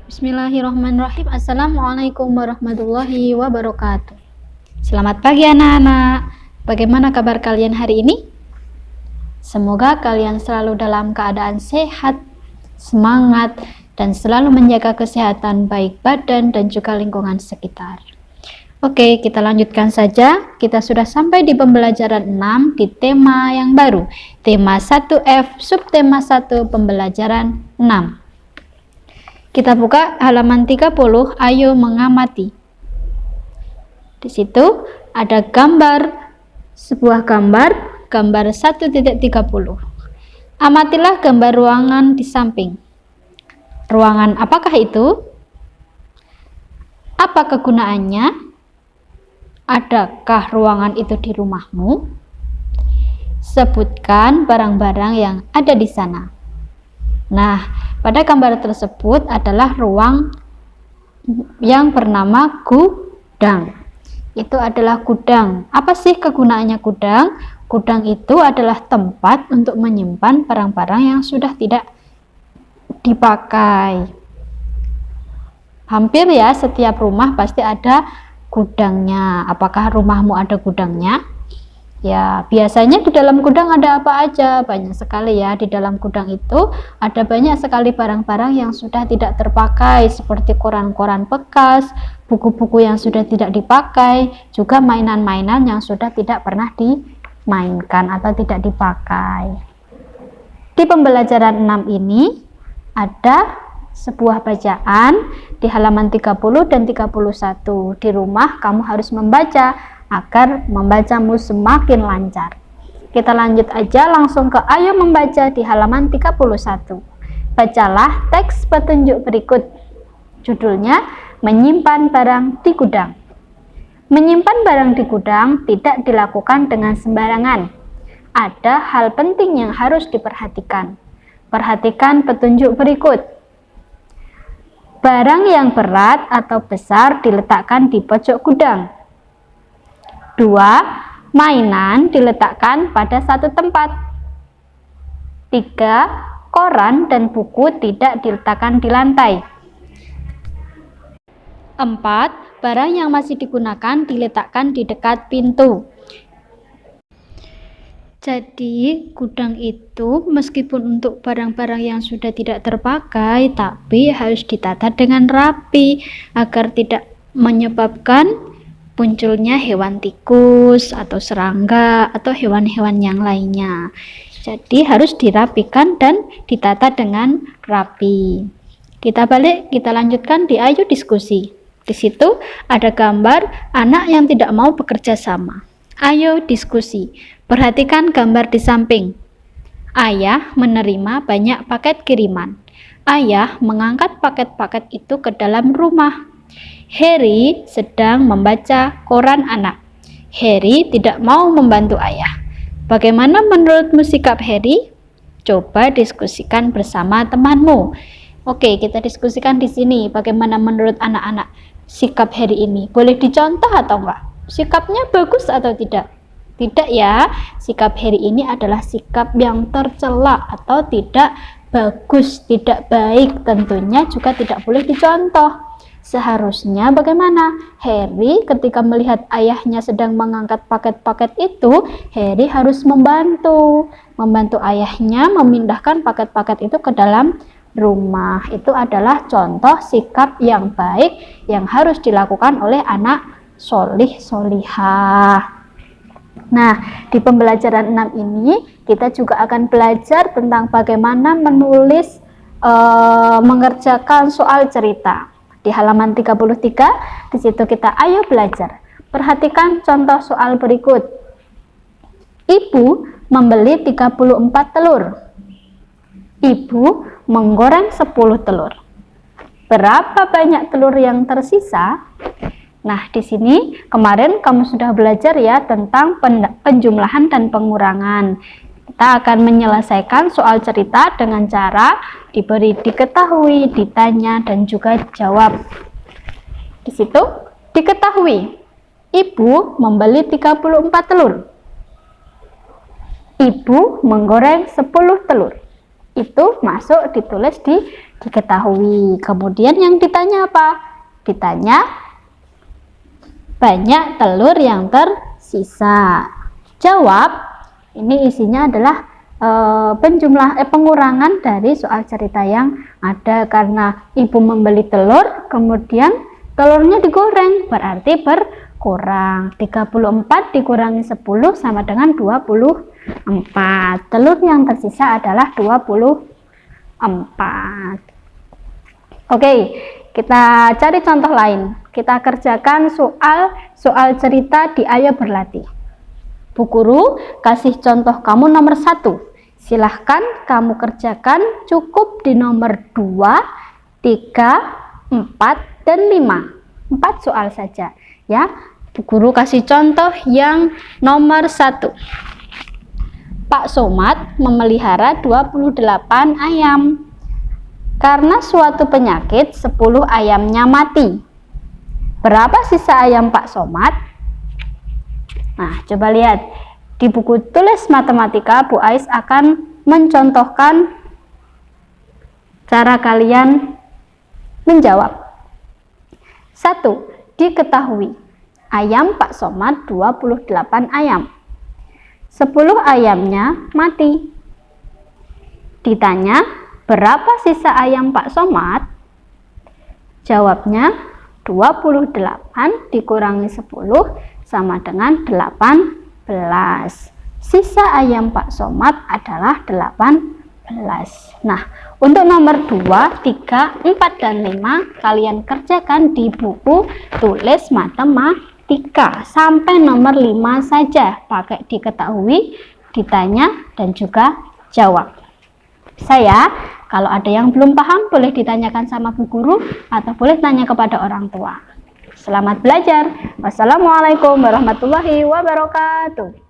Bismillahirrahmanirrahim. Assalamualaikum warahmatullahi wabarakatuh. Selamat pagi anak-anak. Bagaimana kabar kalian hari ini? Semoga kalian selalu dalam keadaan sehat, semangat, dan selalu menjaga kesehatan baik badan dan juga lingkungan sekitar. Oke, kita lanjutkan saja. Kita sudah sampai di pembelajaran 6 di tema yang baru. Tema 1F, subtema 1, pembelajaran 6. Kita buka halaman 30, ayo mengamati. Di situ ada gambar, sebuah gambar 1.30. Amatilah gambar ruangan di samping. Ruangan apakah itu? Apa kegunaannya? Adakah ruangan itu di rumahmu? Sebutkan barang-barang yang ada di sana. Nah, pada gambar tersebut adalah ruang yang bernama gudang. Itu adalah gudang. Apa sih kegunaannya gudang? Gudang itu adalah tempat untuk menyimpan barang-barang yang sudah tidak dipakai. Hampir ya, setiap rumah pasti ada gudangnya. Apakah rumahmu ada gudangnya? Ya, biasanya di dalam gudang ada apa aja? Banyak sekali ya. Di dalam gudang itu ada banyak sekali barang-barang yang sudah tidak terpakai, seperti koran-koran bekas, buku-buku yang sudah tidak dipakai, juga mainan-mainan yang sudah tidak pernah dimainkan atau tidak dipakai. Di pembelajaran 6 ini ada sebuah bacaan di halaman 30 dan 31. Di rumah kamu harus membaca agar membacamu semakin lancar. Kita lanjut aja langsung ke ayo membaca di halaman 31. Bacalah teks petunjuk berikut. Judulnya menyimpan barang di gudang. Menyimpan barang di gudang tidak dilakukan dengan sembarangan. Ada hal penting yang harus diperhatikan. Perhatikan petunjuk berikut. Barang yang berat atau besar diletakkan di pojok gudang. 2. Mainan diletakkan pada satu tempat. 3. Koran dan buku tidak diletakkan di lantai. 4. Barang yang masih digunakan diletakkan di dekat pintu. Jadi, gudang itu meskipun untuk barang-barang yang sudah tidak terpakai, tapi harus ditata dengan rapi agar tidak menyebabkan munculnya hewan tikus atau serangga atau hewan-hewan yang lainnya. Jadi harus dirapikan dan ditata dengan rapi. Kita balik, kita lanjutkan di ayo diskusi. Di situ ada gambar anak yang tidak mau bekerja sama. Ayo diskusi. Perhatikan gambar di samping. Ayah menerima banyak paket kiriman. Ayah mengangkat paket-paket itu ke dalam rumah. Harry sedang membaca koran anak. Harry tidak mau membantu ayah. Bagaimana menurutmu sikap Harry? Coba diskusikan bersama temanmu. Oke, kita diskusikan di sini. Bagaimana menurut anak-anak sikap Harry ini? Boleh dicontoh atau enggak? Sikapnya bagus atau tidak? Tidak ya. Sikap Harry ini adalah sikap yang tercela atau tidak bagus, tidak baik. Tentunya juga tidak boleh dicontoh. Seharusnya bagaimana? Harry ketika melihat ayahnya sedang mengangkat paket-paket itu, Harry harus membantu ayahnya memindahkan paket-paket itu ke dalam rumah. Itu adalah contoh sikap yang baik yang harus dilakukan oleh anak solih-solihah. Nah, di pembelajaran 6 ini kita juga akan belajar tentang bagaimana menulis mengerjakan soal cerita. Di halaman 33, di situ kita ayo belajar. Perhatikan contoh soal berikut. Ibu membeli 34 telur. Ibu menggoreng 10 telur. Berapa banyak telur yang tersisa? Nah, di sini kemarin kamu sudah belajar ya tentang penjumlahan dan pengurangan. Kita akan menyelesaikan soal cerita dengan cara diberi diketahui, ditanya, dan juga jawab. Di situ diketahui, ibu membeli 34 telur. Ibu menggoreng 10 telur. Itu masuk ditulis di diketahui. Kemudian yang ditanya apa? Ditanya banyak telur yang tersisa. Jawab, ini isinya adalah pengurangan dari soal cerita yang ada, karena ibu membeli telur, kemudian telurnya digoreng, berarti berkurang. 34 dikurangi 10 sama dengan 24. Telur yang tersisa adalah 24. Oke, kita cari contoh lain. Kita kerjakan soal cerita di Ayo Berlatih. Bu Guru kasih contoh kamu nomor 1. Silahkan kamu kerjakan cukup di nomor 2, 3, 4, dan 5. 4 soal saja ya. Bu Guru kasih contoh yang nomor 1. Pak Somad memelihara 28 ayam. Karena suatu penyakit 10 ayamnya mati. Berapa sisa ayam Pak Somad? Nah, coba lihat di buku tulis matematika, Bu Ais akan mencontohkan cara kalian menjawab. 1. Diketahui ayam Pak Somad 28 ayam. 10 ayamnya mati. Ditanya, berapa sisa ayam Pak Somad? Jawabnya 28 dikurangi 10 sama dengan 18. Sisa ayam Pak Somad adalah 18. Nah, untuk nomor 2, 3, 4, dan 5 kalian kerjakan di buku tulis matematika sampai nomor 5 saja, pakai diketahui, ditanya, dan juga jawab. Kalau ada yang belum paham boleh ditanyakan sama Bu Guru atau boleh tanya kepada orang tua. Selamat belajar. Wassalamualaikum warahmatullahi wabarakatuh.